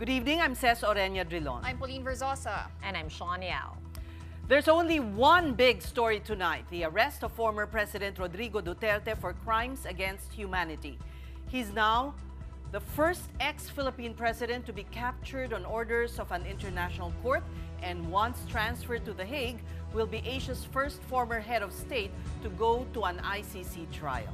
Good evening, I'm Ces Orenia Drilon. I'm Pauline Verzosa. And I'm Sean Yao. There's only one big story tonight, the arrest of former President Rodrigo Duterte for crimes against humanity. He's now the first ex-Philippine president to be captured on orders of an international court, and once transferred to The Hague, will be Asia's first former head of state to go to an ICC trial.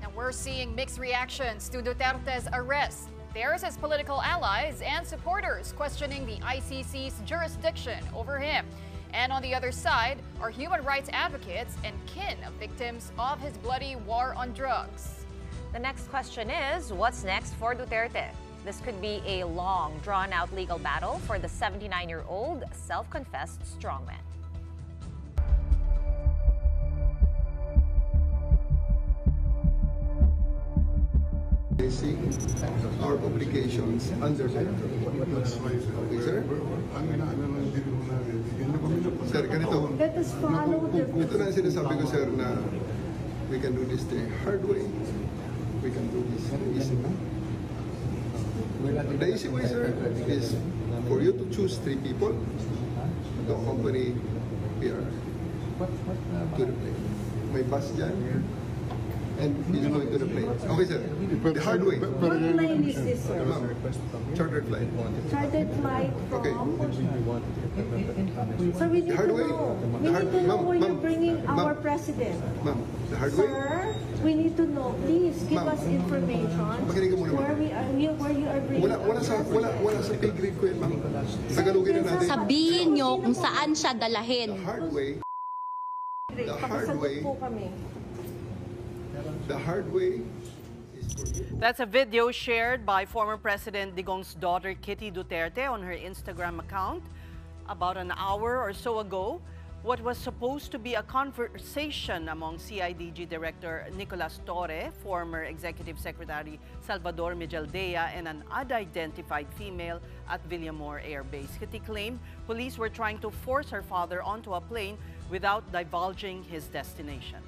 Now we're seeing mixed reactions to Duterte's arrest. There's his political allies and supporters questioning the ICC's jurisdiction over him. And on the other side are human rights advocates and kin of victims of his bloody war on drugs. The next question is, what's next for Duterte? This could be a long, drawn-out legal battle for the 79-year-old self-confessed strongman. Our obligations under the okay, sir? Sir, ganito. Let us follow the... Ito na ang sinasabi ko, sir, na we can do this the hard way. We can do this the easy way. The easy way, sir, is for you to choose 3 people to accompany PR to the plane. May bus dyan. And he's going to the plane. Okay, sir. The hard way. What plane is this, sir? Chartered flight. Chartered flight from... Okay. So we need to know. We need to know where you're bringing our president. Ma'am, the hard way? Sir, we need to know. Please give us information Makinig ka muna, ma'am. where you are bringing Wala sa pay grade ko yun, ma'am. Tagalogin na natin. Sabihin nyo kung saan siya dalahin. The hard way. The hard way. po kami. The hard way is for you. That's a video shared by former President Digong's daughter Kitty Duterte on her Instagram account about an hour or so ago. What was supposed to be a conversation among CIDG Director Nicolas Torre, former Executive Secretary Salvador Mijaldea, and an unidentified female at Villamor Air Base. Kitty claimed police were trying to force her father onto a plane without divulging his destination.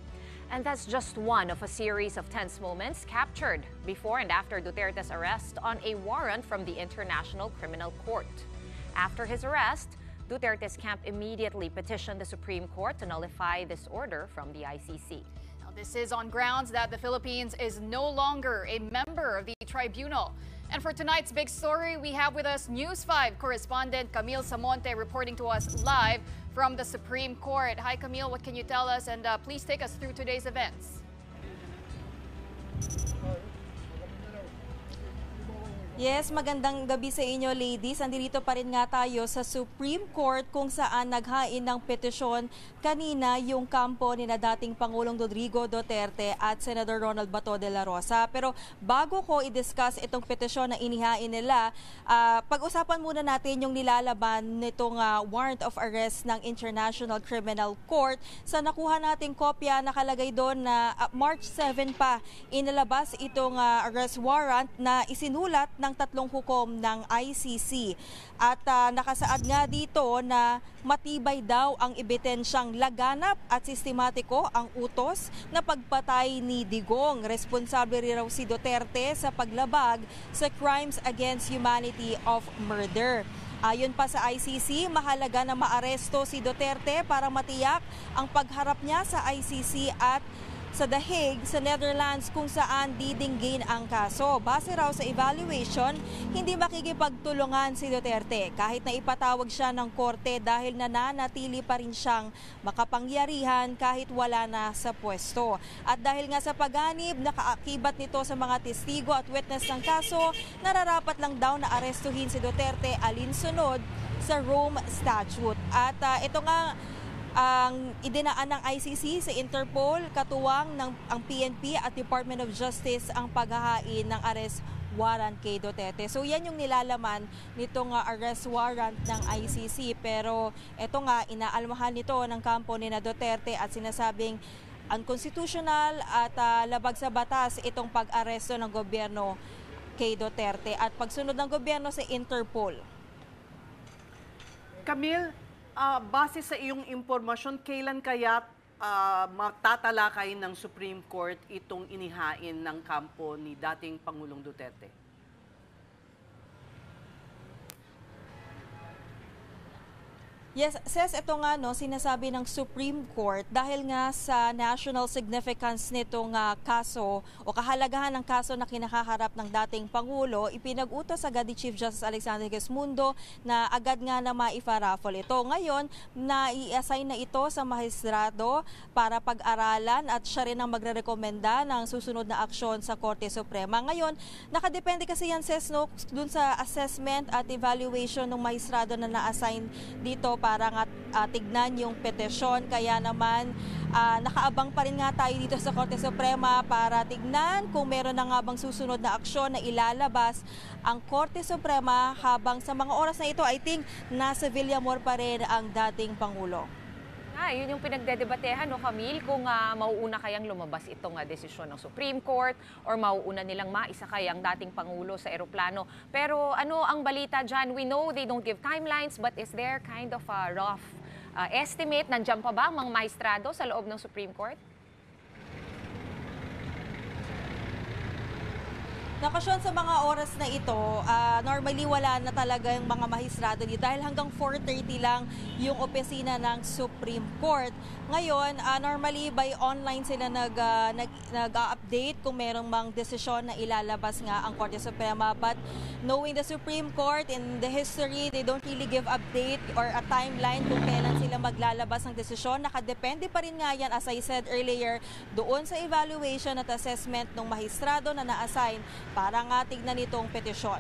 And that's just one of a series of tense moments captured before and after Duterte's arrest on a warrant from the International Criminal Court. After his arrest, Duterte's camp immediately petitioned the Supreme Court to nullify this order from the ICC. Now, this is on grounds that the Philippines is no longer a member of the tribunal. And for tonight's big story, we have with us News 5 correspondent Camille Samonte reporting to us live from the Supreme Court. Hi, Camille, what can you tell us? And please take us through today's events. Yes, magandang gabi sa inyo, ladies. Nandito pa rin nga tayo sa Supreme Court kung saan naghain ng petisyon kanina yung kampo ni na dating Pangulong Rodrigo Duterte at Senator Ronald Bato de la Rosa. Pero bago ko i-discuss itong petisyon na inihain nila, pag-usapan muna natin yung nilalaban nitong warrant of arrest ng International Criminal Court. Sa nakuha nating kopya, nakalagay doon na March 7 pa inilabas itong arrest warrant na isinulat ng 3 hukom ng ICC. At nakasaad nga dito na matibay daw ang ebidensyang laganap at sistematiko ang utos na pagpatay ni Digong. Responsable rin raw si Duterte sa paglabag sa crimes against humanity of murder. Ayon pa sa ICC, mahalaga na maaresto si Duterte para matiyak ang pagharap niya sa ICC at sa The Hague, sa Netherlands, kung saan didinggin ang kaso. Base raw sa evaluation, hindi makikipagtulungan si Duterte kahit na ipatawag siya ng korte dahil nananatili pa rin siyang makapangyarihan kahit wala na sa pwesto. At dahil nga sa pagganib, nakaakibat nito sa mga testigo at witness ng kaso, nararapat lang daw na arestuhin si Duterte alinsunod sa Rome Statute. At ito nga ang idinaan ng ICC sa Interpol, katuwang ng ang PNP at Department of Justice ang paghahain ng arrest warrant kay Duterte. So yan yung nilalaman nitong arrest warrant ng ICC. Pero ito nga, inaalmahan nito ng kampo ni na Duterte at sinasabing unconstitutional at labag sa batas itong pag-aresto ng gobyerno kay Duterte at pagsunod ng gobyerno sa Interpol. Camille, base sa iyong impormasyon, kailan kaya matatalakay ng Supreme Court itong inihain ng kampo ni dating Pangulong Duterte? Yes, Ses, ito nga no, sinasabi ng Supreme Court dahil nga sa national significance nitong kaso o kahalagahan ng kaso na kinakaharap ng dating Pangulo, ipinag-utos agad ni Chief Justice Alexander Gesmundo na agad nga na maiparaffle ito. Ngayon, na-i-assign na ito sa magistrado para pag-aralan at siya rin ang magre-rekomenda ng susunod na aksyon sa Korte Suprema. Ngayon, nakadepende kasi yan, Ses, no, dun sa assessment at evaluation ng magistrado na na-assign dito para nga tignan yung petisyon. Kaya naman nakaabang pa rin nga tayo dito sa Korte Suprema para tignan kung meron na nga bang susunod na aksyon na ilalabas ang Korte Suprema habang sa mga oras na ito, I think, nasa Villamor pa rin ang dating Pangulo. Yun yung pinagdedebatehan, no, Camille, kung mauuna kayang lumabas itong desisyon ng Supreme Court or mauuna nilang maisakay ang dating Pangulo sa eroplano. Pero ano ang balita dyan? We know they don't give timelines, but is there kind of a rough estimate? Nandiyan pa ba ang mga maestrado sa loob ng Supreme Court? Nakasyon sa mga oras na ito, normally wala na talaga yung mga mahistrado dito dahil hanggang 4:30 lang yung opisina ng Supreme Court. Ngayon, normally by online sila nag-update kung merong mang desisyon na ilalabas nga ang Korte Suprema. But knowing the Supreme Court in the history, they don't really give update or a timeline kung kailan sila maglalabas ng desisyon. Nakadepende pa rin nga yan, as I said earlier, doon sa evaluation at assessment ng mahistrado na na-assign para nga tignan itong petisyon.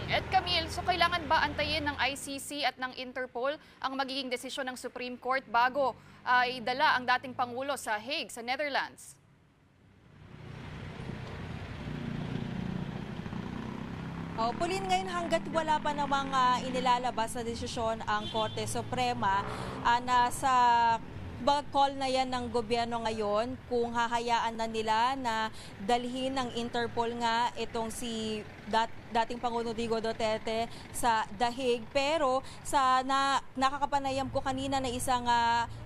At Camille, so kailangan ba antayin ng ICC at ng Interpol ang magiging desisyon ng Supreme Court bago idala ang dating Pangulo sa Hague, sa Netherlands? Pauliin ngayon hanggat wala pa namang inilalabas na desisyon ang Korte Suprema, nasa call na yan ng gobyerno ngayon kung hahayaan na nila na dalhin ng Interpol nga itong si dating Pangulo Rodrigo Duterte sa The Hague. Pero sa nakakapanayam ko kanina na isang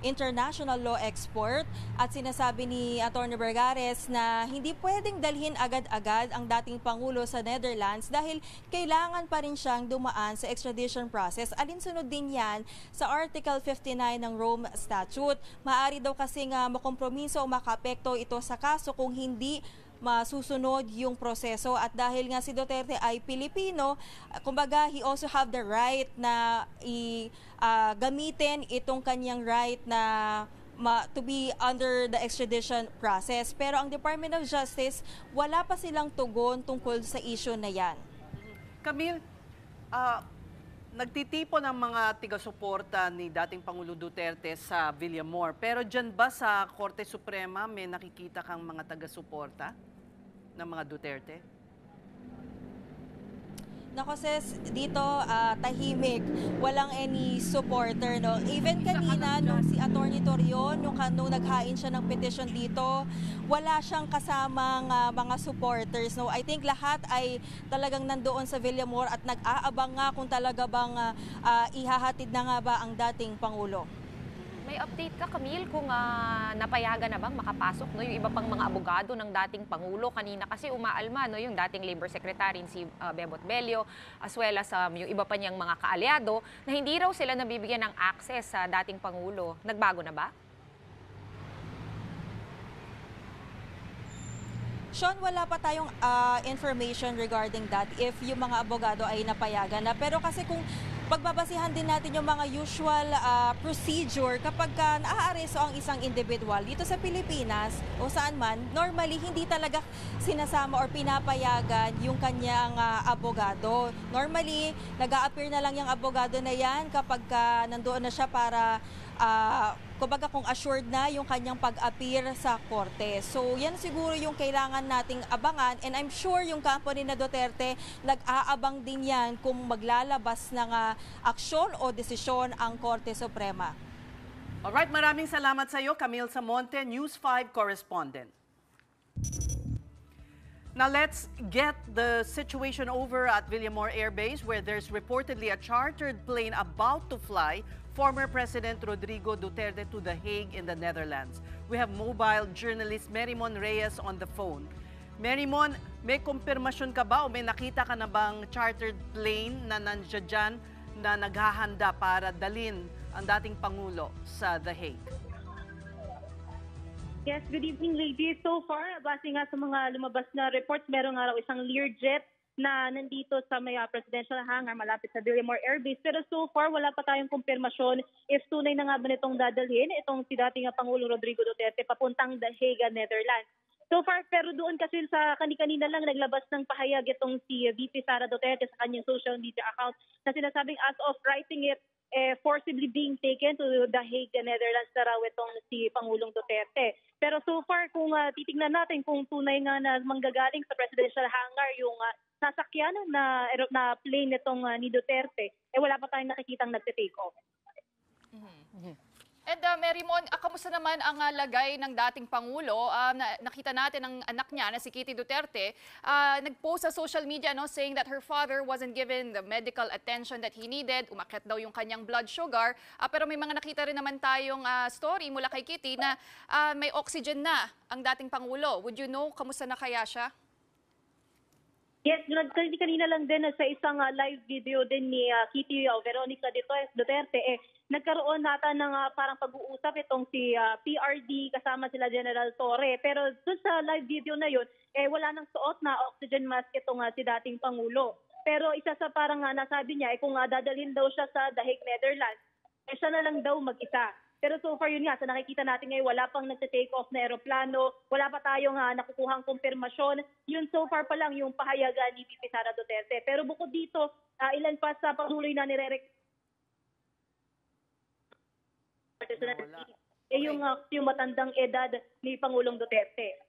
international law expert at sinasabi ni Atty. Vergares na hindi pwedeng dalhin agad-agad ang dating Pangulo sa Netherlands dahil kailangan pa rin siyang dumaan sa extradition process. Alinsunod din yan sa Article 59 ng Rome Statute. Maari daw kasi nga makompromiso o makaapekto ito sa kaso kung hindi masusunod yung proseso. At dahil nga si Duterte ay Pilipino, kumbaga he also have the right na gamitin itong kanyang right na to be under the extradition process. Pero ang Department of Justice, wala pa silang tugon tungkol sa issue na yan. Camille, nagtitipon ang mga tiga-suporta ni dating Pangulo Duterte sa Villamor. Pero dyan ba sa Korte Suprema may nakikita kang mga taga-suporta ng mga Duterte? Nako sis, dito tahimik, walang any supporter, no. Even kanina nung si Atty. Torion, nung naghain siya ng petition dito, wala siyang kasamang mga supporters, no. I think lahat ay talagang nandoon sa Villamor at nag-aabang nga kung talaga bang ihahatid na nga ba ang dating Pangulo. May update ka, Camille, kung napayagan na bang makapasok, no, yung iba pang mga abogado ng dating Pangulo? Kanina kasi umaalma, no, yung dating Labor Secretary si Bebot Bello, as well as yung iba pa niyang mga kaalyado, na hindi raw sila nabibigyan ng access sa dating Pangulo. Nagbago na ba? Sean, wala pa tayong information regarding that if yung mga abogado ay napayagan na. Pero kasi kung pagbabasihan din natin yung mga usual procedure kapag naaaresto ang isang individual dito sa Pilipinas o saan man, normally hindi talaga sinasama or pinapayagan yung kanyang abogado. Normally, nag-a-appear na lang yung abogado na yan kapag nandoon na siya para kumbaga kung assured na yung kanyang pag-appear sa korte. So yan siguro yung kailangan nating abangan, and I'm sure yung kampo ni na Duterte nag-aabang din yan kung maglalabas ng aksyon o desisyon ang Korte Suprema. Alright, maraming salamat sa iyo, Camille Samonte, News 5 correspondent. Now let's get the situation over at Villamor Air Base, where there's reportedly a chartered plane about to fly former President Rodrigo Duterte to The Hague in the Netherlands. We have mobile journalist Merrimon Reyes on the phone. Merrimon, may kumpirmasyon ka ba o may nakita ka na bang chartered plane na nandiyan dyan na naghahanda para dalin ang dating Pangulo sa The Hague? Yes, good evening, ladies. So far, base nga sa mga lumabas na reports, meron nga raw isang Learjet na nandito sa may presidential hangar malapit sa Villamor Air Base. Pero so far, wala pa tayong kumpirmasyon if tunay na nga ba nitong dadalhin itong si dating Pangulong Rodrigo Duterte papuntang The Hague, Netherlands. So far, pero doon kasi sa kanina lang naglabas ng pahayag itong si VP Sara Duterte sa kanyang social media account na sinasabing as of writing it, forcibly being taken to The Hague, Netherlands na raw itong si Pangulong Duterte. Pero so far, kung titignan natin kung tunay nga na manggagaling sa presidential hangar yung sasakyan na plane nitong ni Duterte, wala pa tayong nakikitang nagte-take off. And Mary Mon, kamusta naman ang lagay ng dating Pangulo? Nakita natin ang anak niya na si Kitty Duterte, nag-post sa social media saying that her father wasn't given the medical attention that he needed. Umakyat daw yung kanyang blood sugar. Pero may mga nakita rin naman tayong story mula kay Kitty na may oxygen na ang dating Pangulo. Would you know kamusta na kaya siya? Yes, kanina lang din sa isang live video din ni Kitty Veronica Duterte, nagkaroon nata ng parang pag-uusap itong si PRD kasama sila General Torre. Pero doon sa live video na yun, wala nang suot na oxygen mask itong si dating Pangulo. Pero isa sa parang nasabi niya, kung dadalhin daw siya sa The Hague, Netherlands, siya na lang daw mag-isa. Pero so far yun nga, sa nakikita natin ngayon, wala pang nagte-take off na aeroplano, wala pa tayong nakukuhang kumpirmasyon. Yun so far pa lang yung pahayagan ni VP Sara Duterte. Pero bukod dito, ilan pa sa patuloy na yung matandang edad ni Pangulong Duterte.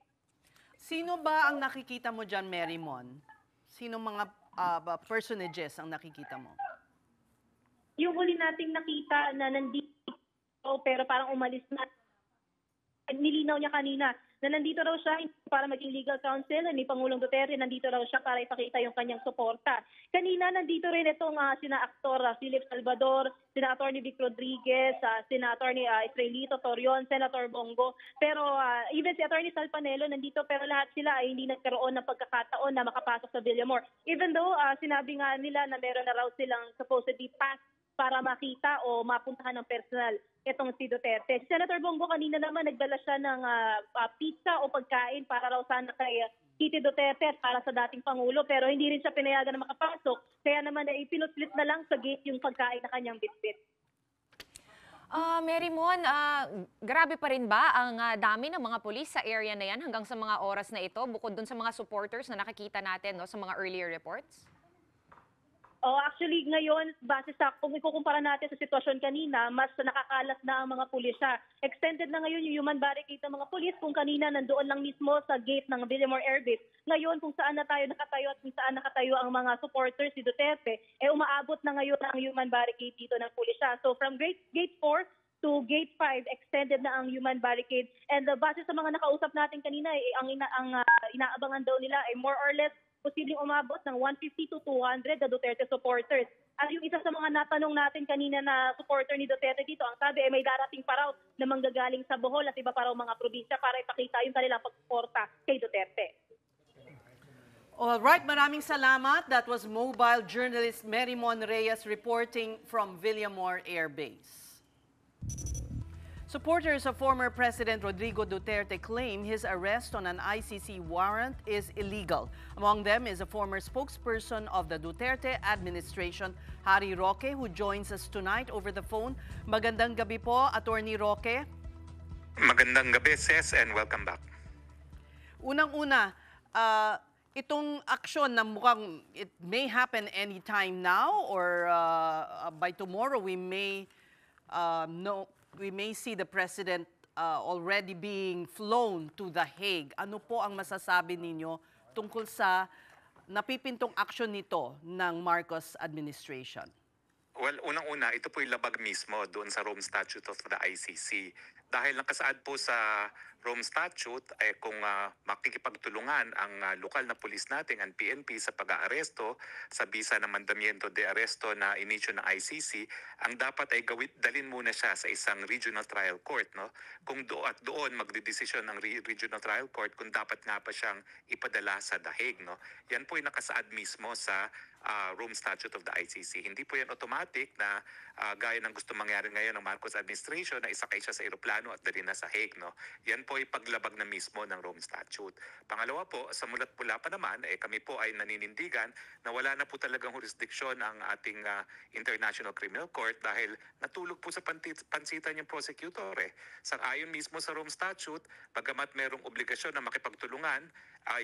Sino ba ang nakikita mo dyan, Mary Mon? Sino mga personages ang nakikita mo? Yung huli nating nakita na nandito pero parang umalis na. Nilinaw niya kanina na nandito raw siya para maging legal counsel ni Pangulong Duterte. Nandito raw siya para ipakita yung kanyang suporta. Kanina nandito rin itong sina aktor Philip Salvador, sina Atty. Vic Rodriguez, sina Atty. Israelito Torion, Senator Bongo. Pero even si Atty. Sal Panelo nandito pero lahat sila ay hindi nagkaroon ng pagkakataon na makapasok sa Villamor. Even though sinabi nga nila na meron na raw silang supposedly pass para makita o mapuntahan ng personal itong si Duterte. Si Senator Bongo kanina naman nagdala siya ng pizza o pagkain para raw sana kay Kitty Duterte para sa dating Pangulo pero hindi rin siya pinayagan na makapasok. Kaya naman ipinuslit na lang sa gate yung pagkain na kanyang bitbit. Mary Mon, grabe pa rin ba ang dami ng mga pulis sa area na yan hanggang sa mga oras na ito bukod dun sa mga supporters na nakikita natin sa mga earlier reports? Actually, ngayon, base sa kung ikukumpara natin sa sitwasyon kanina, mas nakakalat na ang mga pulisya. Extended na ngayon yung human barricade ng mga pulis kung kanina nandoon lang mismo sa gate ng Villamor Air Base. Ngayon, kung saan na tayo nakatayo at kung saan nakatayo ang mga supporters si Duterte, umaabot na ngayon ang human barricade dito ng pulisya. So from gate 4 to gate 5, extended na ang human barricade. And base sa mga nakausap natin kanina, ang inaabangan daw nila ay more or less posibleng umabot ng 150 to 200 na Duterte supporters. At yung isa sa mga natanong natin kanina na supporter ni Duterte dito, ang sabi ay may darating pa raw na manggagaling sa Bohol at iba pa raw mga probinsya para ipakita yung kanilang pagsuporta kay Duterte. All right, maraming salamat. That was mobile journalist Mary Mon Reyes reporting from Villamor Air Base. Supporters of former President Rodrigo Duterte claim his arrest on an ICC warrant is illegal. Among them is a former spokesperson of the Duterte administration, Harry Roque, who joins us tonight over the phone. Magandang gabi po, Attorney Roque. Magandang gabi, Ses, and welcome back. Unang-una, itong aksyon na mukhang it may happen anytime now or by tomorrow we may see the president already being flown to The Hague. Ano po ang masasabi ninyo tungkol sa napipintong aksyon nito ng Marcos administration? Well, unang-una, ito po yung labag mismo doon sa Rome Statute of the ICC. Dahil nakasaad po sa Rome Statute, kung makikipagtulungan ang lokal na pulis natin, ang PNP, sa pag-aaresto, sa bisa ng mandamiento de arresto na inisyu ng ICC, ang dapat ay dalhin muna siya sa isang regional trial court. No? Kung doon magdidesisyon ng regional trial court kung dapat nga pa siyang ipadala sa The Hague. No? Yan po yung nakasaad mismo sa Rome Statute of the ICC. Hindi po yan automatic na gaya ng gusto mangyari ngayon ng Marcos administration na isakay siya sa eroplano at dali na sa Hague. No? Yan po ay paglabag na mismo ng Rome Statute. Pangalawa po, sa mulat-mula pa naman, kami po ay naninindigan na wala na po talagang jurisdiction ang ating International Criminal Court dahil natulog po sa pansitan yung prosecutor. Sang-ayon mismo sa Rome Statute, bagamat merong obligasyon na makipagtulungan,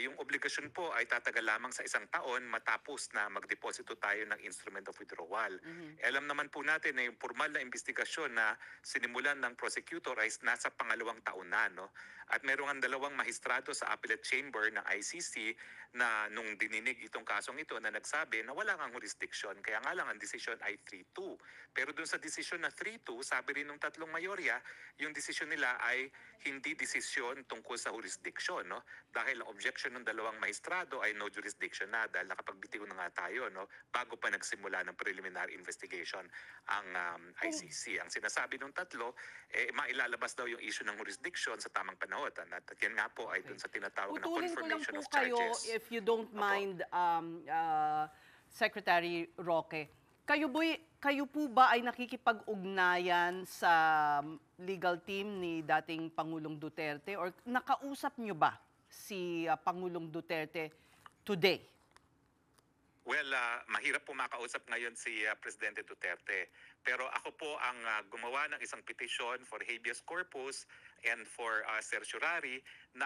yung obligasyon po ay tatagal lamang sa 1 taon matapos na magdeposito tayo ng instrument of withdrawal. Alam naman po natin na yung formal na investigasyon na sinimulan ng prosecutor ay nasa 2nd taon na. No? At merong ang 2 mahistrado sa appellate chamber ng ICC na nung dininig itong kasong ito na nagsabi na wala kang jurisdiction. Kaya nga lang ang desisyon ay 3-2. Pero dun sa desisyon na 3-2, sabi rin ng 3 mayorya, yung desisyon nila ay hindi desisyon tungkol sa jurisdiction. No? Dahil ang objection ng 2 mahistrado ay no jurisdiction na dahil nakapagbitiw na nga tayo no? Bago pa nagsimula ng preliminary investigation ang ICC. Ang sinasabi ng 3, mailalabas daw yung issue ng jurisdiction sa tamang panahon. At yan nga po ay dun sa tinatawag na confirmation of kayo, charges. if you don't mind, Secretary Roque, kayo po ba ay nakikipag-ugnayan sa legal team ni dating Pangulong Duterte or nakausap nyo ba si Pangulong Duterte today? Well, mahirap po makausap ngayon si Presidente Duterte. Pero ako po ang gumawa ng isang petition for habeas corpus and for certiorari na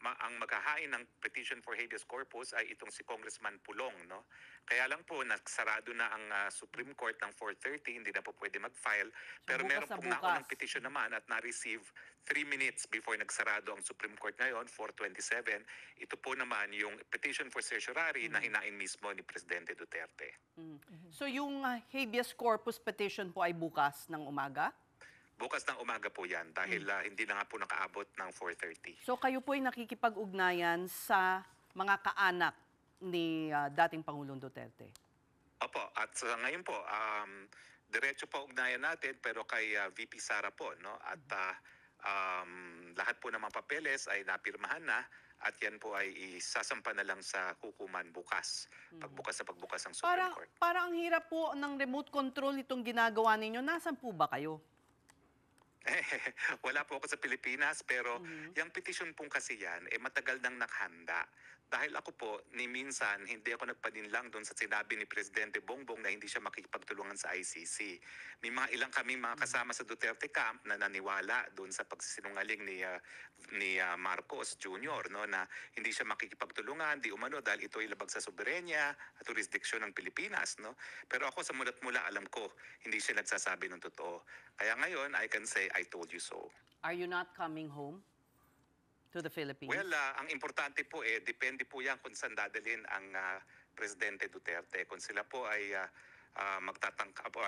ang maghahain ng petition for habeas corpus ay itong si Congressman Pulong. No? Kaya lang po, nagsarado na ang Supreme Court ng 4:30, hindi na po pwede mag-file. Pero meron pong naunang petition naman at na-receive 3 minutes before nagsarado ang Supreme Court ngayon, 4:27. Ito po naman yung petition for certiorari na hinain mismo ni Presidente Duterte. So yung habeas corpus petition po ay bukas ng umaga? Bukas ng umaga po yan dahil hindi na nga po nakaabot ng 4:30. So kayo po ay nakikipag-ugnayan sa mga kaanak ni dating Pangulong Duterte? Opo, at ngayon po, diretso pa ugnayan natin pero kay VP Sara po. No? At lahat po ng mga papeles ay napirmahan na at yan po ay isasampa na lang sa hukuman bukas. Pagbukas ng Supreme Court. Parang ang hirap po ng remote control itong ginagawa ninyo. Nasaan po ba kayo? Wala po ako sa Pilipinas pero yung petition pong kasi yan matagal nang nakhanda. Dahil ako po, ni minsan, hindi ako nagpaninlang doon sa sinabi ni Presidente Bongbong na hindi siya makikipagtulungan sa ICC. May mga ilang kaming mga kasama sa Duterte camp na naniwala doon sa pagsisinungaling ni Marcos Jr. No, na hindi siya makikipagtulungan, di umano dahil ito ay labag sa soberenya at jurisdiksyon ng Pilipinas. No? Pero ako sa mulat-mula alam ko, hindi siya nagsasabi ng totoo. Kaya ngayon, I can say, I told you so. Are you not coming home to the Philippines? Well, ang importante po depende po yan kung saan dadalhin ang Presidente Duterte. Kung sila po ay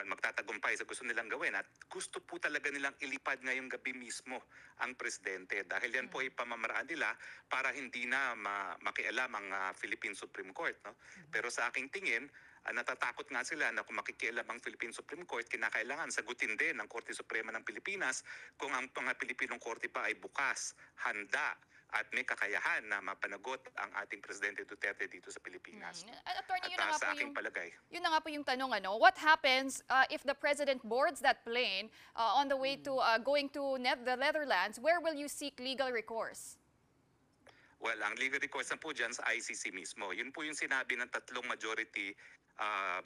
magtatagumpay sa gusto nilang gawin at gusto po talaga nilang ilipad ngayong gabi mismo ang Presidente dahil yan po ay pamamaraan nila para hindi na makialam ang Philippine Supreme Court. No? Pero sa aking tingin, natatakot nga sila na kung makikialam ang Philippine Supreme Court, kinakailangan sagutin din ng Korte Suprema ng Pilipinas kung ang mga Pilipinong Korte pa ay bukas, handa, at may kakayahan na mapanagot ang ating Presidente Duterte dito sa Pilipinas. Attorney, at sa aking palagay. Yun na nga po yung tanong, what happens if the President boards that plane on the way to going to the Netherlands? Where will you seek legal recourse? Well, ang legal recourse na po dyan sa ICC mismo. Yun po yung sinabi ng 3 majority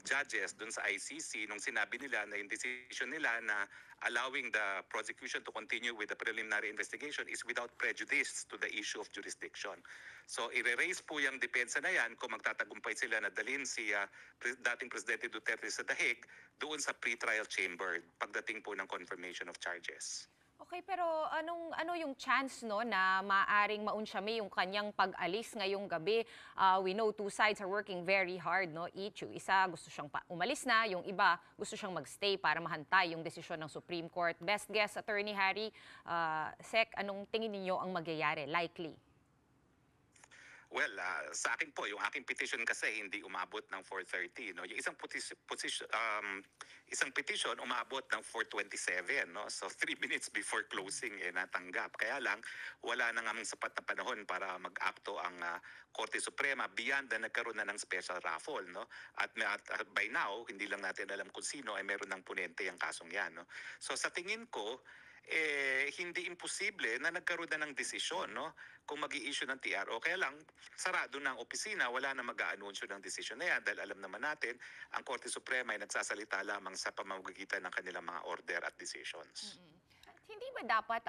judges dun sa ICC nung sinabi nila na yung decision nila na allowing the prosecution to continue with the preliminary investigation is without prejudice to the issue of jurisdiction. So, i-raise po yung depensa na yan kung magtatagumpay sila na dalhin si dating Presidente Duterte sa The Hague doon sa pre-trial chamber pagdating po ng confirmation of charges. Okay, pero ano yung chance no na maaring maunsyami yung kanyang pag-alis ngayong gabi? We know 2 sides are working very hard, no? Yung isa gusto siyang umalis na, yung iba gusto siyang magstay para mahantay yung desisyon ng Supreme Court. Best guess, Attorney Harry, Sec, anong tingin niyo ang magyayari? Likely? Well, sa akin po, yung aking petition kasi hindi umabot ng 4:30, no? Yung isang petition umabot ng 4:27, no? So 3 minutes before closing natanggap. Kaya lang wala na ngang sapat na panahon para mag-akto ang Korte Suprema beyond na nagkaroon na ng special raffle, no? At by now, hindi lang natin alam kung sino ay meron ng punente ang kasong 'yan, no? So sa tingin ko, hindi imposible na nagkaroon na ng desisyon, no? Kung mag-i-issue ng TRO. Kaya lang, sarado na ang opisina, wala na mag-aanunsyo ng desisyon na yan dahil alam naman natin, ang Korte Suprema ay nagsasalita lamang sa pamamagitan ng kanilang mga order at decisions. Hindi ba dapat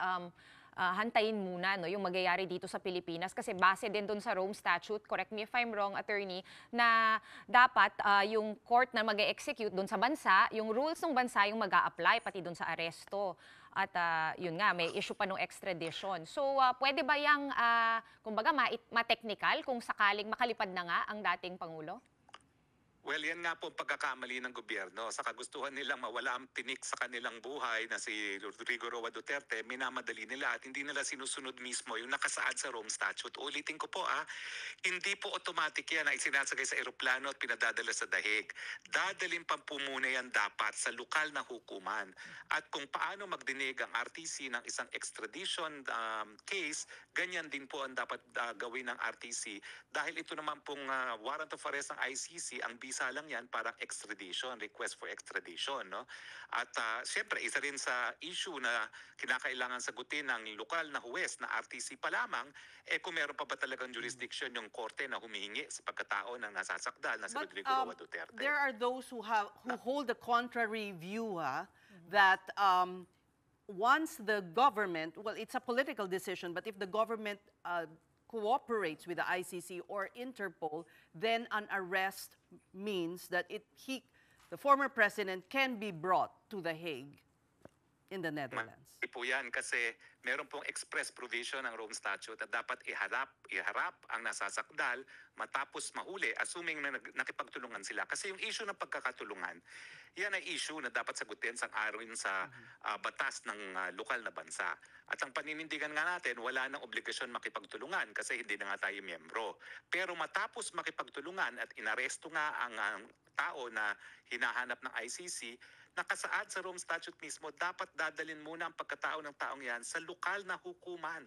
hantayin muna, no, yung magyayari dito sa Pilipinas? Kasi base din doon sa Rome Statute, correct me if I'm wrong, attorney, na dapat yung court na mag-execute doon sa bansa, yung rules ng bansa yung mag-a-apply pati doon sa aresto. At yun nga, may issue pa ng extradition. So, pwede ba yung, kumbaga, ma-technical kung sakaling makalipad na nga ang dating Pangulo? Well, yan nga po ang pagkakamali ng gobyerno. Sa kagustuhan nilang mawala ang tinik sa kanilang buhay na si Rodrigo Roa Duterte, minamadali nila at hindi nila sinusunod mismo yung nakasaad sa Rome Statute. Ulitin ko po hindi po automatic yan ay sinasagay sa eroplano at pinadadala sa dahig. Dadalhin pampumuna yan dapat sa lokal na hukuman. At kung paano magdinig ang RTC ng isang extradition case, ganyan din po ang dapat gawin ng RTC dahil ito naman pong warrant of arrest ng ICC, ang bisa lang yan parang extradition, request for extradition, no? At siyempre, isa rin sa issue na kinakailangan sagutin ng lokal na huwes na RTC pa lamang, kung meron pa ba talagang jurisdiction yung korte na humihingi sa pagkatao ng nasasakdal na si Rodrigo Roa Duterte. There are those who hold the contrary view that once the government, well, it's a political decision, but if the government cooperates with the ICC or Interpol, then an arrest means that the former president can be brought to The Hague in the Netherlands. Hindi po yan kasi meron pong express provision ng Rome Statute at dapat iharap ang nasasakdal matapos mahuli, assuming na nakipagtulungan sila. Kasi yung issue ng pagkakatulungan, yan ay issue na dapat sagutin sang-ayon sa batas ng lokal na bansa. At ang paninindigan nga natin, wala nang obligasyon makipagtulungan kasi hindi na nga tayo miyembro. Pero matapos makipagtulungan at inaresto nga ang tao na hinahanap ng ICC, nakasaad sa Rome Statute mismo, dapat dadalhin muna ang pagkatao ng taong yan sa lokal na hukuman.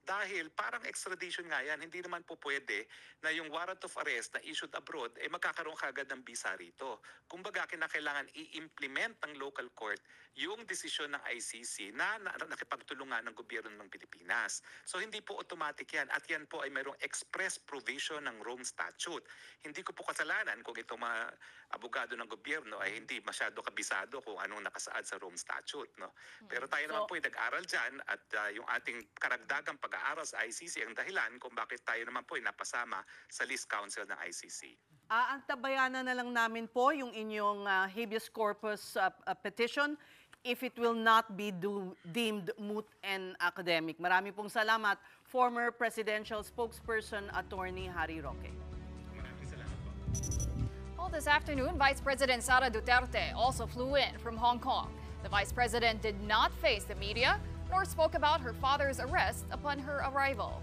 Dahil parang extradition nga yan, hindi naman po pwede na yung warrant of arrest na issued abroad, magkakaroon kagad ng visa rito. Kumbaga, kinakailangan i-implement ng local court yung desisyon ng ICC na nakipagtulungan ng gobyerno ng Pilipinas. So hindi po automatic yan at yan po ay mayroong express provision ng Rome Statute. Hindi ko po kasalanan kung itong mga abogado ng gobyerno ay hindi masyado kabisado kung anong nakasaad sa Rome Statute, no? Pero tayo naman po ay nag-aral dyan at yung ating karagdagang pag-aaral sa ICC ang dahilan kung bakit tayo naman po ay napasama sa list council ng ICC. Antabayanan na lang namin po yung inyong habeas corpus petition if it will not be deemed moot and academic. Marami pong salamat, former presidential spokesperson, Attorney Harry Roque. Maraming salamat po. Well, this afternoon, Vice President Sara Duterte also flew in from Hong Kong. The Vice President did not face the media nor spoke about her father's arrest upon her arrival.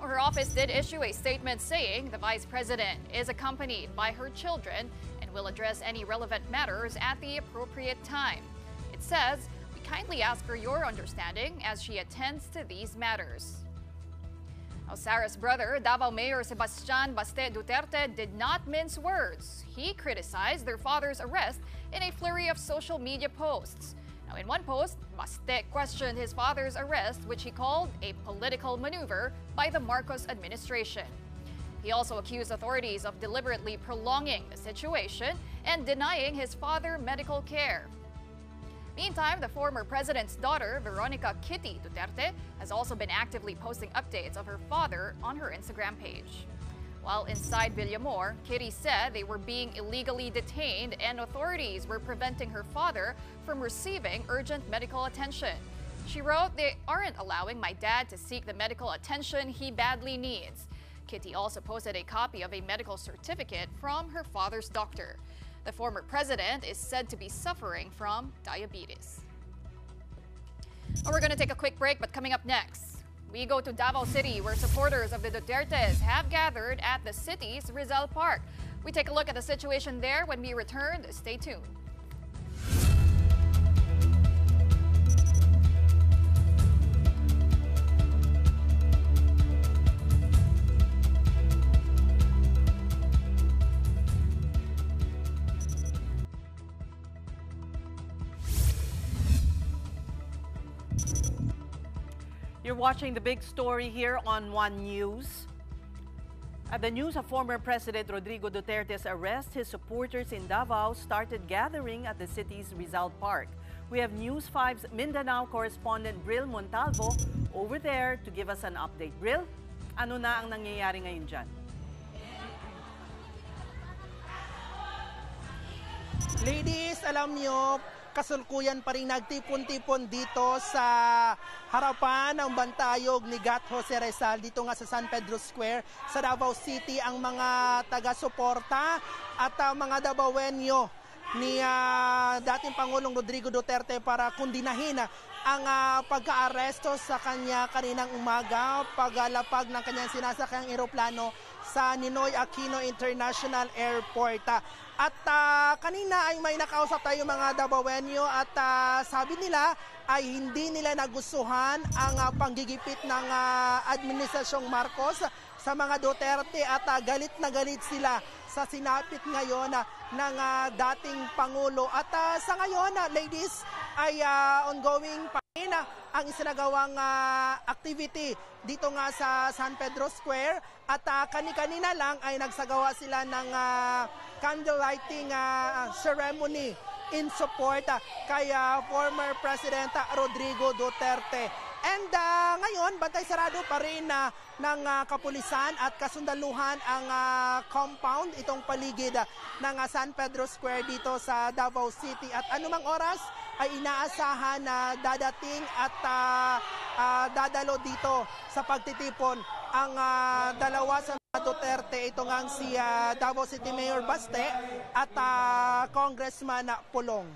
Her office did issue a statement saying the Vice President is accompanied by her children and will address any relevant matters at the appropriate time. It says, "We kindly ask for your understanding as she attends to these matters." Now, Sara's brother, Davao Mayor Sebastian Baste Duterte, did not mince words. He criticized their father's arrest in a flurry of social media posts. Now, in one post, Baste questioned his father's arrest, which he called a political maneuver by the Marcos administration. He also accused authorities of deliberately prolonging the situation and denying his father medical care. Meantime, the former president's daughter, Veronica Kitty Duterte, has also been actively posting updates of her father on her Instagram page. While inside Villamor, Kitty said they were being illegally detained and authorities were preventing her father from receiving urgent medical attention. She wrote, "They aren't allowing my dad to seek the medical attention he badly needs." Kitty also posted a copy of a medical certificate from her father's doctor. The former president is said to be suffering from diabetes. Well, we're going to take a quick break, but coming up next, We go to Davao City, where supporters of the Dutertes have gathered at the city's Rizal Park. We take a look at the situation there when we return. Stay tuned. You're watching the big story here on One News. At the news of former President Rodrigo Duterte's arrest, his supporters in Davao started gathering at the city's Rizal Park. We have News 5's Mindanao correspondent Bril Montalvo over there to give us an update. Bril, ano na ang nangyayari ngayon dyan? Ladies, alam nyo, kasulkuyan pa rin nagtipon-tipon dito sa harapan ng bantayog ni Gat Jose Rizal dito nga sa San Pedro Square sa Davao City ang mga taga-suporta at mga Davaoenyo ni dating Pangulong Rodrigo Duterte para kundinahin ang pagka-aresto sa kanya kaninang umaga, paglalapag ng kanyang sinasakayang eroplano sa Ninoy Aquino International Airport. At kanina ay may nakausap tayo mga Davaoenyo at sabi nila ay hindi nila nagustuhan ang panggigipit ng Administrasyong Marcos sa mga Duterte at galit na galit sila sa sinapit ngayon ng dating Pangulo. At sa ngayon, ladies, ay ongoing pa rin ang isinagawang activity dito nga sa San Pedro Square at kani-kanina lang ay nagsagawa sila ng candle lighting ceremony in support kay former President Rodrigo Duterte. And ngayon, bantay sarado pa rin ng kapulisan at kasundaluhan ang compound, itong paligid ng San Pedro Square dito sa Davao City. At anumang oras ay inaasahan na dadating at dadalo dito sa pagtitipon ang dalawa sa Duterte, ito nga si Davao City Mayor Baste at Congressman Pulong.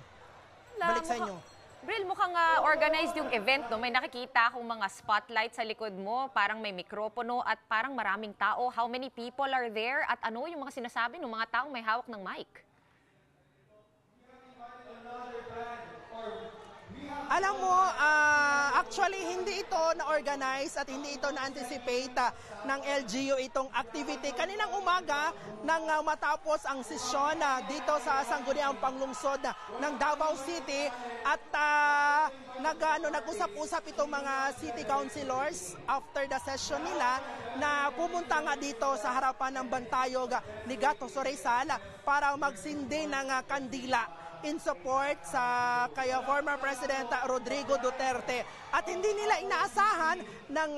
Balik sa inyo. Bril, mukhang organized yung event, no? May nakikita akong mga spotlight sa likod mo, parang may mikropono at parang maraming tao. How many people are there? At ano yung mga sinasabi ng mga taong may hawak ng mic? Alam mo, actually hindi ito na-organize at hindi ito na-anticipate ng LGU itong activity. Kaninang umaga nang matapos ang sesyon dito sa Sangguniang Panglungsod ng Davao City at nag-usap-usap itong mga city councilors after the session nila na pumunta nga dito sa harapan ng bantayog ni Gat Jose Rizal para magsindi ng kandila in support sa kaya former President Rodrigo Duterte. At hindi nila inaasahan ng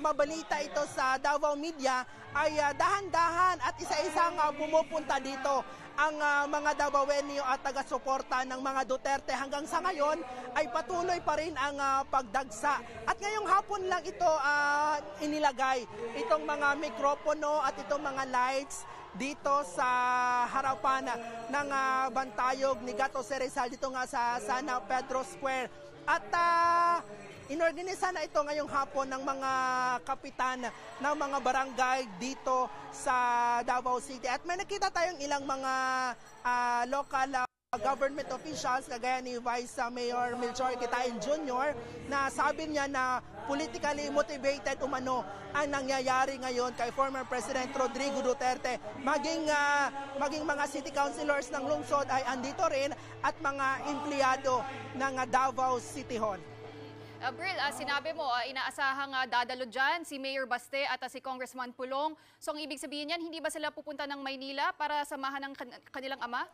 mabalita ito sa Davao Media ay dahan-dahan at isa-isang pumupunta dito ang mga Davaoenyo at taga-suporta ng mga Duterte. Hanggang sa ngayon ay patuloy pa rin ang pagdagsa. At ngayong hapon lang ito inilagay itong mga mikropono at itong mga lights dito sa harapan ng bantayog ni Gat Jose Rizal dito nga sa San Pedro Square. At inorganisa na ito ngayong hapon ng mga kapitan ng mga barangay dito sa Davao City. At may nakita tayong ilang mga local government officials kagaya ni Vice Mayor Melchor Kitain Jr. na sabi niya na politically motivated umano ang nangyayari ngayon kay former President Rodrigo Duterte. Maging mga city councilors ng lungsod ay andito rin at mga empleyado ng Davao City Hall. Bril, sinabi mo, inaasahang dadalo dyan si Mayor Baste at si Congressman Pulong. So ang ibig sabihin yan, hindi ba sila pupunta ng Maynila para samahan ng kanilang ama?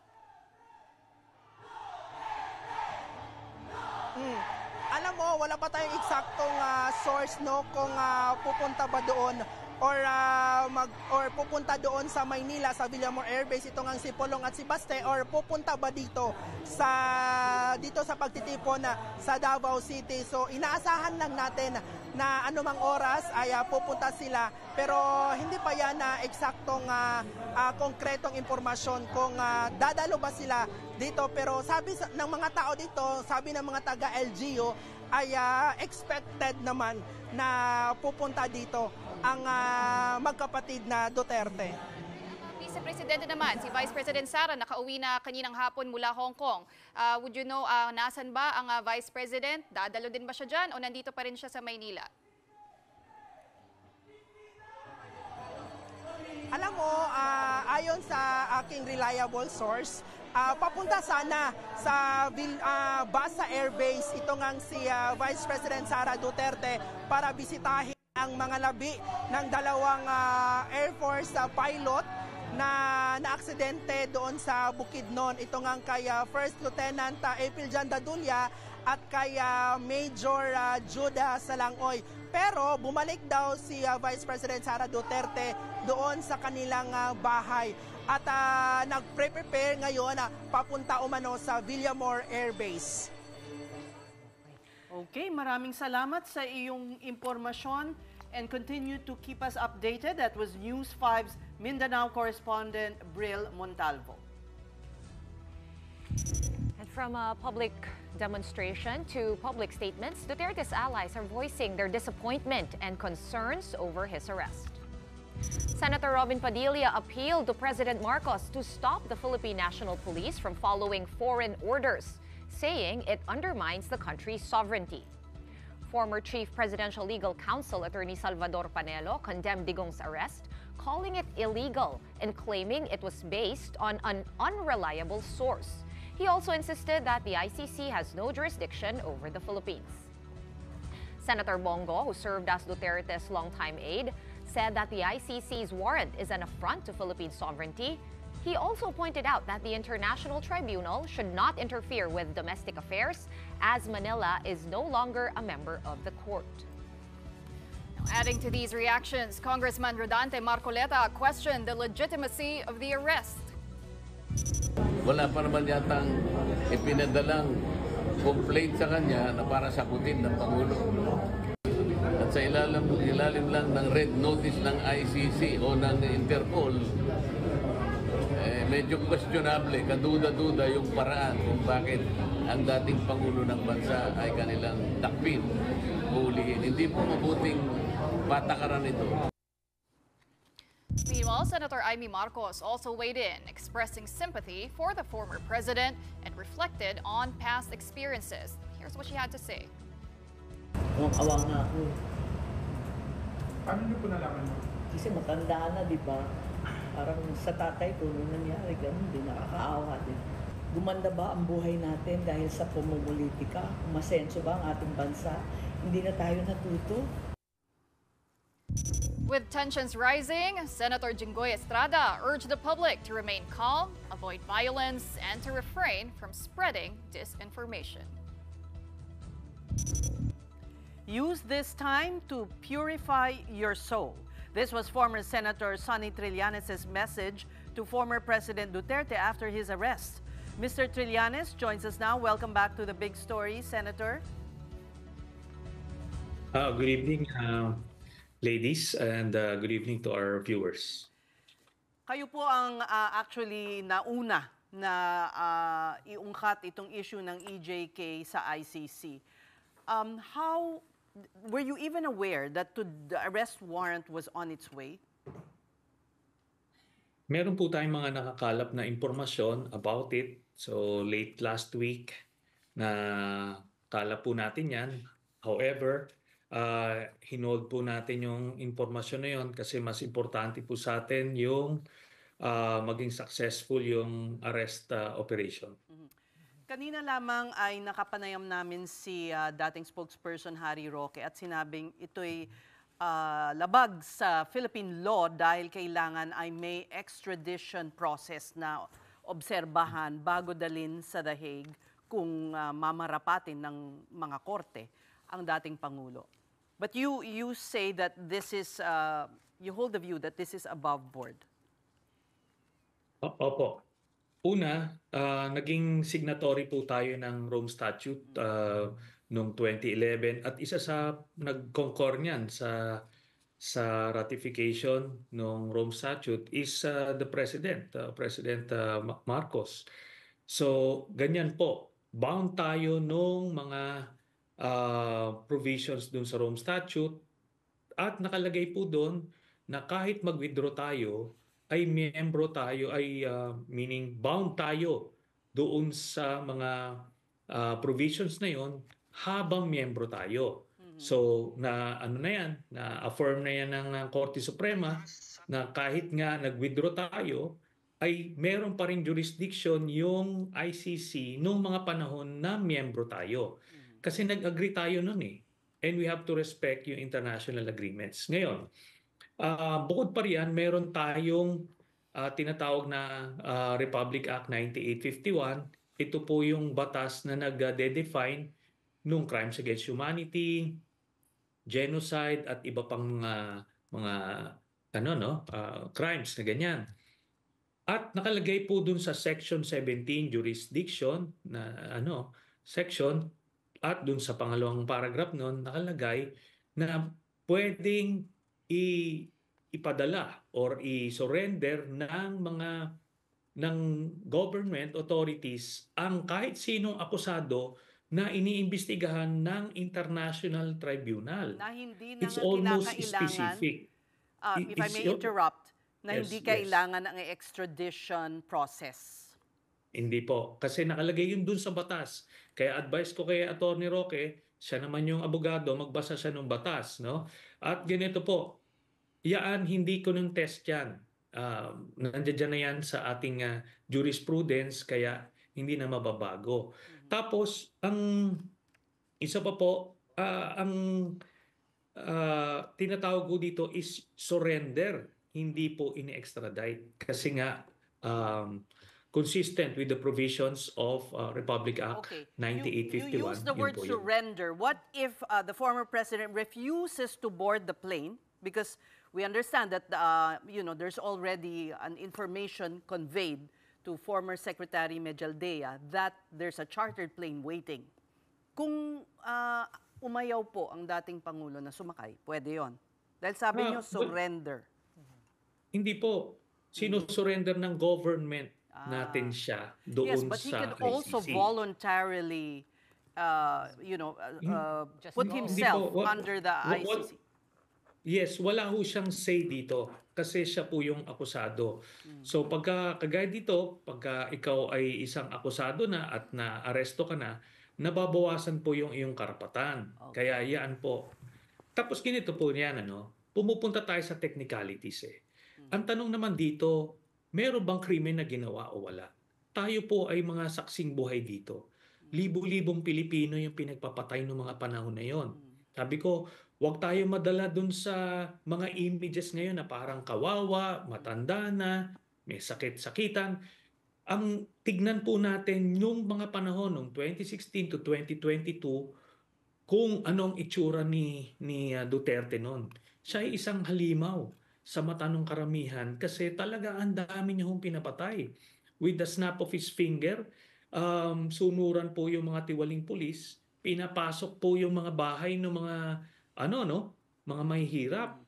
Alam mo, wala pa tayong eksaktong source no kung pupunta ba doon or pupunta doon sa Maynila sa Villamor Air Base itong ang si Pulong at si Baste or pupunta ba dito sa pagtitipon sa Davao City. So inaasahan lang natin na anumang oras ay pupunta sila pero hindi pa yan na eksaktong konkretong impormasyon kung dadalo ba sila dito. Pero sabi ng mga tao dito, sabi ng mga taga-LGU ay expected naman na pupunta dito ang magkapatid na Duterte. Vice Presidente naman, si Vice President Sara, nakauwi na kaninang hapon mula Hong Kong. Would you know, nasan ba ang Vice President? Dadalo din ba siya dyan o nandito pa rin siya sa Maynila? Alam mo, ayon sa aking reliable source, papunta sana sa Basa Air Base itong ang si Vice President Sara Duterte para bisitahin ang mga labi ng dalawang Air Force pilot na naaksidente doon sa Bukidnon. Ito nga kay First Lieutenant April Jan Dadulya at kay Major Judah Salangoy. Pero bumalik daw si Vice President Sara Duterte doon sa kanilang bahay at nagpre-prepare ngayon papunta umano sa Villamor Air Base. Okay, maraming salamat sa iyong impormasyon and continue to keep us updated. That was News 5's Mindanao correspondent Bril Montalvo. And from a public demonstration to public statements, Duterte's allies are voicing their disappointment and concerns over his arrest. Senator Robin Padilla appealed to President Marcos to stop the Philippine National Police from following foreign orders, saying it undermines the country's sovereignty. Former Chief Presidential Legal Counsel Attorney Salvador Panelo condemned Digong's arrest, calling it illegal and claiming it was based on an unreliable source. He also insisted that the ICC has no jurisdiction over the Philippines. Senator Bongo, who served as Duterte's longtime aide, said that the ICC's warrant is an affront to Philippine sovereignty. He also pointed out that the International Tribunal should not interfere with domestic affairs as Manila is no longer a member of the court. Now, adding to these reactions, Congressman Rodante Marcoleta questioned the legitimacy of the arrest. Wala pa naman yatang ipinadalang complaint sa kanya na para sakutin ng Pangulo. At sa ilalim lang ng red notice ng ICC o ng Interpol, medyo questionable, kaduda-duda yung paraan kung bakit ang dating Pangulo ng bansa ay kanilang takpin, hulihin. Hindi po mabuting patakaran ito. Meanwhile, Senator Amy Marcos also weighed in, expressing sympathy for the former president and reflected on past experiences. Here's what she had to say. Awa nga ako. Paano niyo po nalaman mo? Kasi matanda na, di ba? Parang sa tatay ko, nung nangyari, ganun din, nakakaawa din. Gumanda ba ang buhay natin dahil sa pamumulitika? Umasenso ba ang ating bansa? Hindi na tayo natuto? With tensions rising, Senator Jinggoy Estrada urged the public to remain calm, avoid violence, and to refrain from spreading disinformation. Use this time to purify your soul. This was former Senator Sonny Trillanes' message to former President Duterte after his arrest. Mr. Trillanes joins us now. Welcome back to the Big Story, Senator. Good evening, ladies, and good evening to our viewers. Kayo po ang actually nauna na iungkat itong issue ng EJK sa ICC. How were you even aware that the arrest warrant was on its way? Meron po tayong mga nakakalap na impormasyon about it. So late last week na kalap po natin yan. However, hinold po natin yung impormasyon na yun kasi mas importante po sa atin yung maging successful yung arrest operation. Kanina lamang ay nakapanayam namin si dating spokesperson Harry Roque at sinabing ito'y labag sa Philippine law dahil kailangan ay may extradition process na obserbahan bago dalhin sa The Hague kung mamarapatin ng mga korte ang dating Pangulo. But you say that this is, you hold the view that this is above board. Opo. Una, naging signatory po tayo ng Rome Statute noong 2011 at isa sa nag-concur niyan sa ratification ng Rome Statute is the President, President Marcos. So, ganyan po. Bound tayo nung mga provisions dun sa Rome Statute at nakalagay po doon na kahit mag-withdraw tayo ay miyembro tayo meaning bound tayo doon sa mga provisions na yon habang miyembro tayo. So na ano na yan, na affirm na yan ng Korte Suprema na kahit nga nag-withdraw tayo ay meron pa rin jurisdiction yung ICC nung mga panahon na miyembro tayo. Kasi nag-agree tayo nun eh. And we have to respect yung international agreements. Ngayon, bukod pa riyan, meron tayong tinatawag na Republic Act 9851. Ito po yung batas na nag-define nung crimes against humanity, genocide at iba pang mga crimes na ganyan. At nakalagay po dun sa Section 17 jurisdiction na section at dun sa pangalawang paragraph nun nakalagay na pwedeng ipadala or i-surrender ng government authorities ang kahit sinong akusado na iniimbestigahan ng International Tribunal. Na hindi It's naman almost kinakailangan, specific. if I may interrupt, na Yes, hindi yes. kailangan ng extradition process. Hindi po. Kasi nakalagay yun dun sa batas. Kaya advice ko kay Attorney Roque, siya naman yung abogado, magbasa siya ng batas. No? At ganito po, yaan hindi ko ng test yan. Nandiyan na yan sa ating jurisprudence, kaya hindi na mababago. Tapos, ang isa pa po, ang tinatawag ko dito is surrender. Hindi po ini-extradite. Kasi nga, consistent with the provisions of Republic Act 9851. You use the word surrender. What if the former president refuses to board the plane? Because we understand that there's already an information conveyed to former Secretary Mejaldea that there's a chartered plane waiting. Kung umayaw po ang dating Pangulo na sumakay, pwede yon. Dahil sabi niyo surrender. Hindi po. Sinusurrender ng government natin siya doon yes, but he sa can also ICC. voluntarily, put himself under the ICC. Yes, wala ho siyang say dito kasi siya po yung akusado. So kagaya dito, pagka ikaw ay isang akusado na at na-aresto ka na, nababawasan po yung iyong karapatan. Kaya yan po. Tapos ganito po yan, pumupunta tayo sa technicalities eh. Ang tanong naman dito, meron bang krimen na ginawa o wala? Tayo po ay mga saksing buhay dito. Libo-libong Pilipino yung pinagpapatay noong mga panahon na yon. Sabi ko, huwag tayo madala dun sa mga images ngayon na parang kawawa, matanda na, may sakit-sakitan. Ang tignan po natin yung mga panahon ng 2016 to 2022 kung anong itsura ni Duterte noon. Siya ay isang halimaw sa mata ng karamihan kasi talaga ang dami niyang pinapatay. With the snap of his finger, sunuran po yung mga tiwaling pulis, pinapasok po yung mga bahay ng mga mga mahihirap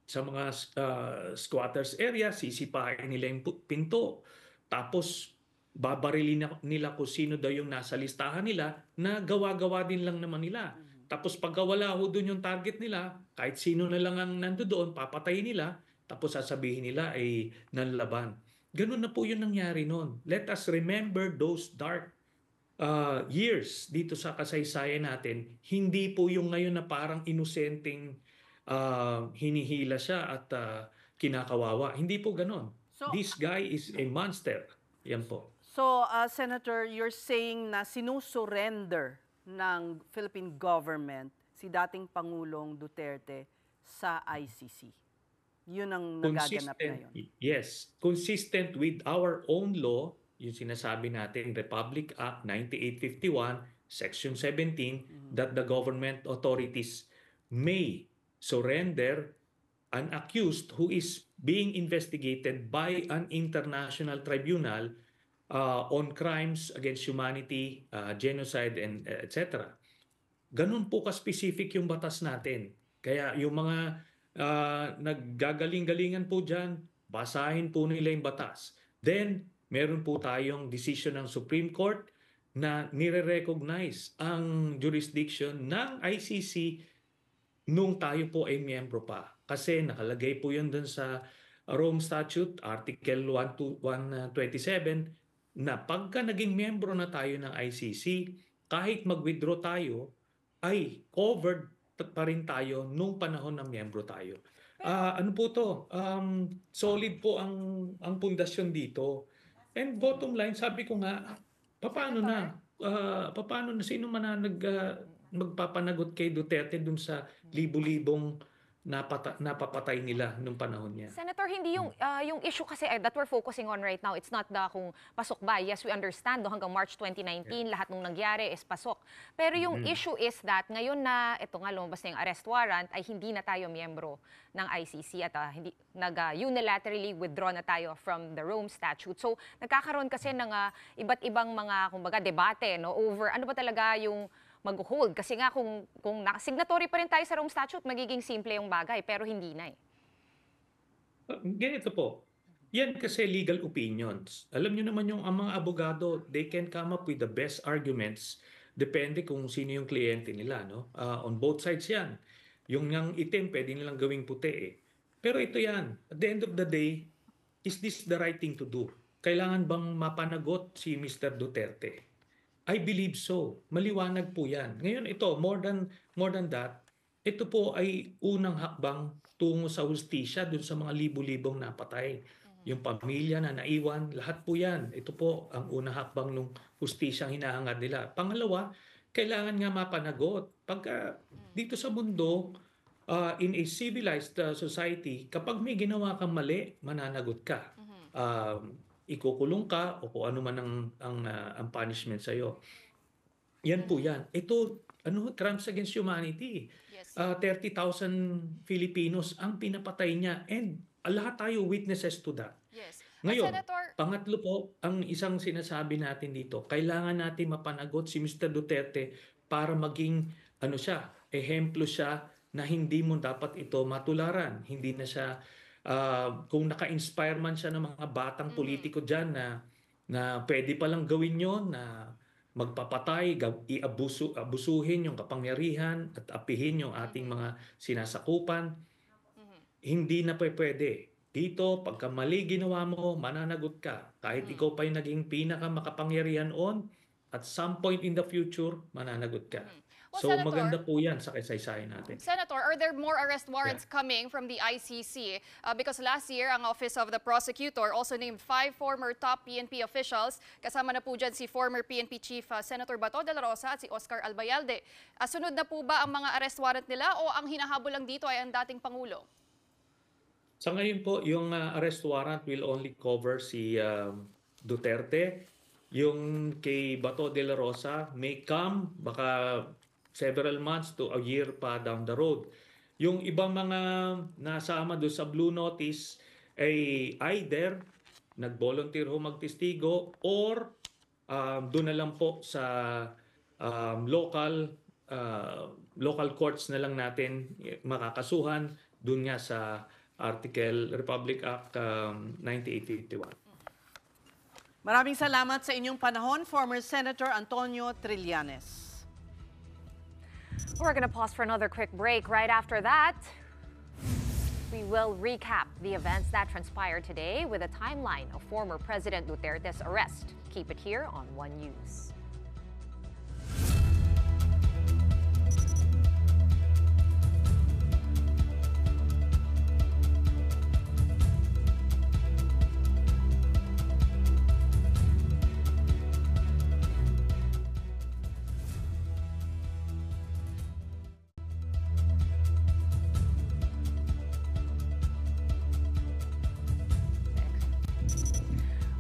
sa mga squatters area, sisipain nila yung pinto. Tapos babarilin nila kung sino daw yung nasa listahan nila na gawa-gawa din lang naman nila. Tapos pagka wala ho doon yung target nila, kahit sino na lang ang nandoon, papatayin nila, tapos sasabihin nila ay nanlaban. Ganun na po yung nangyari noon. Let us remember those dark years dito sa kasaysayan natin. Hindi po yung ngayon na parang inosenteng hinihila siya at kinakawawa. Hindi po ganun. So, this guy is a monster. Yan po. So, Senator, you're saying na sinusurrender ng Philippine government si dating Pangulong Duterte sa ICC. Yun ang nagaganap ngayon. Yes. Consistent with our own law, yung sinasabi natin, Republic Act 9851, Section 17, that the government authorities may surrender an accused who is being investigated by an international tribunal on crimes against humanity, genocide, and etc. Ganun po ka-specific yung batas natin. Kaya yung mga naggagaling-galingan po dyan, basahin po nila yung batas. Then, meron po tayong decision ng Supreme Court na nire-recognize ang jurisdiction ng ICC nung tayo po ay miyembro pa. Kasi nakalagay po yun dun sa Rome Statute, Article 127, na pagka naging miyembro na tayo ng ICC, kahit mag-withdraw tayo, ay covered pa rin tayo nung panahon na miyembro tayo. Ano po to? Solid po ang pundasyon dito. And bottom line, sabi ko nga, paano na? Sino man na magpapanagot kay Duterte dun sa libu-libong napapatay nila nung panahon niya. Senator, hindi yung issue kasi that we're focusing on right now, it's not the kung pasok ba. Yes, we understand, no, hanggang March 2019, lahat nung nangyari is pasok. Pero yung issue is that ngayon na, ito nga, lumabas na yung arrest warrant, ay hindi na tayo miyembro ng ICC at unilaterally withdraw na tayo from the Rome Statute. So, nagkakaroon kasi ng iba't ibang mga, kumbaga, debate, no, over ano ba talaga yung mag-hold. Kasi nga kung signatory pa rin tayo sa Rome Statute, magiging simple yung bagay, pero hindi na eh. Ganito po. Yan kasi legal opinions. Alam nyo naman yung ang mga abogado, they can come up with the best arguments depende kung sino yung kliyente nila. No? On both sides yan. Yung itim, pwede nilang gawing puti eh. Pero ito yan. At the end of the day, is this the right thing to do? Kailangan bang mapanagot si Mr. Duterte? I believe so. Maliwanag po yan. Ngayon ito, more than that, ito po ay unang hakbang tungo sa hustisya dun sa mga libu-libong napatay. Yung pamilya na naiwan, lahat po yan. Ito po ang unang hakbang ng hustisya ang hinahangad nila. Pangalawa, kailangan nga mapanagot. Pagka dito sa mundo, in a civilized society, kapag may ginawa kang mali, mananagot ka. Ikukulong ka o kung ano man ang punishment sa iyo. Yan po yan. Ito, crimes against humanity. Yes. 30,000 Filipinos ang pinapatay niya and lahat tayo witnesses to that. Yes. Ngayon, Senator, pangatlo po, ang isang sinasabi natin dito, kailangan natin mapanagot si Mr. Duterte para maging ehemplo siya na hindi mo dapat ito matularan. Hindi na siya kung naka-inspire man siya ng mga batang politiko dyan na pwede palang gawin yon, na magpapatay, abusuhin yung kapangyarihan at apihin yung ating mga sinasakupan, hindi na pwede. Dito, pagka mali ginawa mo, mananagot ka. Kahit ikaw pa yung naging pinakamakapangyarihan at some point in the future, mananagot ka. Well, So Senator, maganda po yan sa kasaysayan natin. Senator, are there more arrest warrants coming from the ICC? Because last year, ang Office of the Prosecutor also named 5 former top PNP officials. Kasama na po dyan si former PNP Chief Senator Bato de la Rosa at si Oscar Albayalde. Sunod na po ba ang mga arrest warrant nila o ang hinahabol lang dito ay ang dating Pangulo? Sa ngayon po, yung arrest warrant will only cover si Duterte. Yung kay Bato de la Rosa may come baka several months to a year pa down the road. Yung ibang mga nasama doon sa Blue Notice ay either nag-volunteer ho magtestigo or doon na lang po sa local courts na lang natin makakasuhan doon nga sa Republic Act 9851. Maraming salamat sa inyong panahon, former Senator Antonio Trillanes. We're going to pause for another quick break. Right after that, we will recap the events that transpired today with a timeline of former President Duterte's arrest. Keep it here on One News.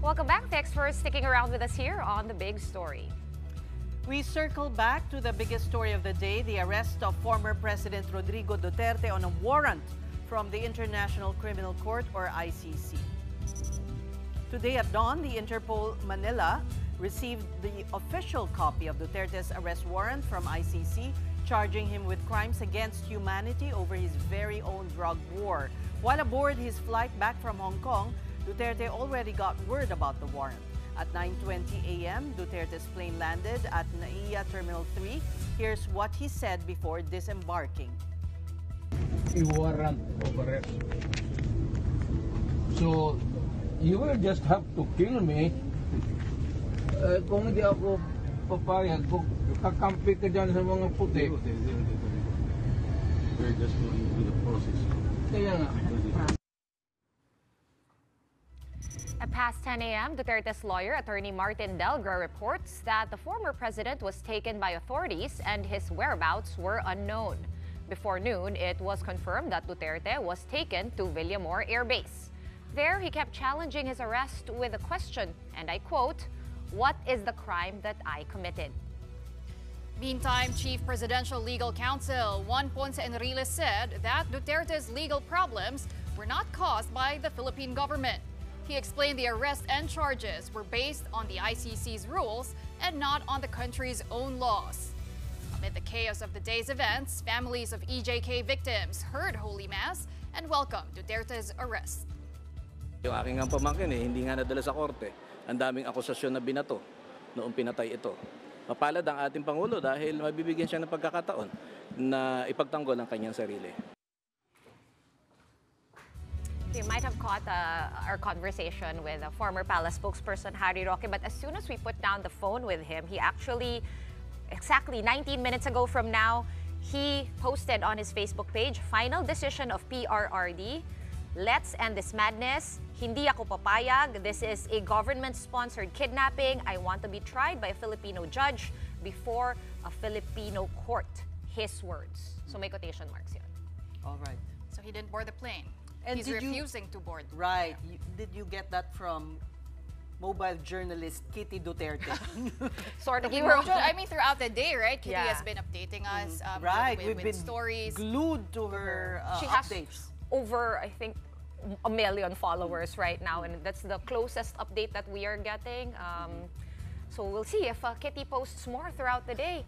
Welcome back. Thanks for sticking around with us here on The Big Story. We circle back to the biggest story of the day, the arrest of former President Rodrigo Duterte on a warrant from the International Criminal Court, or ICC. Today at dawn, the Interpol Manila received the official copy of Duterte's arrest warrant from ICC, charging him with crimes against humanity over his very own drug war. While aboard his flight back from Hong Kong, Duterte already got word about the warrant. At 9:20 a.m., Duterte's plane landed at NAIA Terminal 3. Here's what he said before disembarking. A warrant of arrest. So, you will just have to kill me. Kung hindi ako papayag, kung kakampi ka dyan sa mga puti. We're just going through the process. Kaya nga. At past 10 a.m., Duterte's lawyer, Attorney Martin Delgra, reports that the former president was taken by authorities and his whereabouts were unknown. Before noon, it was confirmed that Duterte was taken to Villamor Air Base. There, he kept challenging his arrest with a question, and I quote, "What is the crime that I committed?" Meantime, Chief Presidential Legal Counsel Juan Ponce Enrile said that Duterte's legal problems were not caused by the Philippine government. He explained the arrest and charges were based on the ICC's rules and not on the country's own laws. Amid the chaos of the day's events, families of EJK victims heard Holy Mass and welcomed Duterte's arrest. Yung aking pamangkin hindi nga nadala sa korte. Ang daming akusasyon na binato noong pinatay ito. Mapalad ang ating Pangulo dahil mabibigyan siya ng pagkakataon na ipagtanggol ang kanyang sarili. You might have caught our conversation with a former Palace spokesperson, Harry Roque, but as soon as we put down the phone with him, he actually, exactly 19 minutes ago from now, he posted on his Facebook page, "Final decision of PRRD. Let's end this madness. Hindi ako papayag. This is a government-sponsored kidnapping. I want to be tried by a Filipino judge before a Filipino court." His words. So may quotation marks yun. All right. So he didn't board the plane. And He's refusing to board. Right. Did you get that from mobile journalist Kitty Duterte? Sort of. I mean, throughout the day, right? Kitty Yeah. has been updating us Right. with We've been stories. glued to her She has updates. over, I think, 1 million followers right now, and that's the closest update that we are getting. So we'll see if Kitty posts more throughout the day.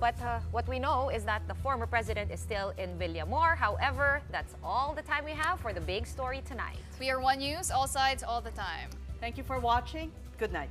But what we know is that the former president is still in Villamor. However, that's all the time we have for the big story tonight. We are One News, all sides, all the time. Thank you for watching. Good night.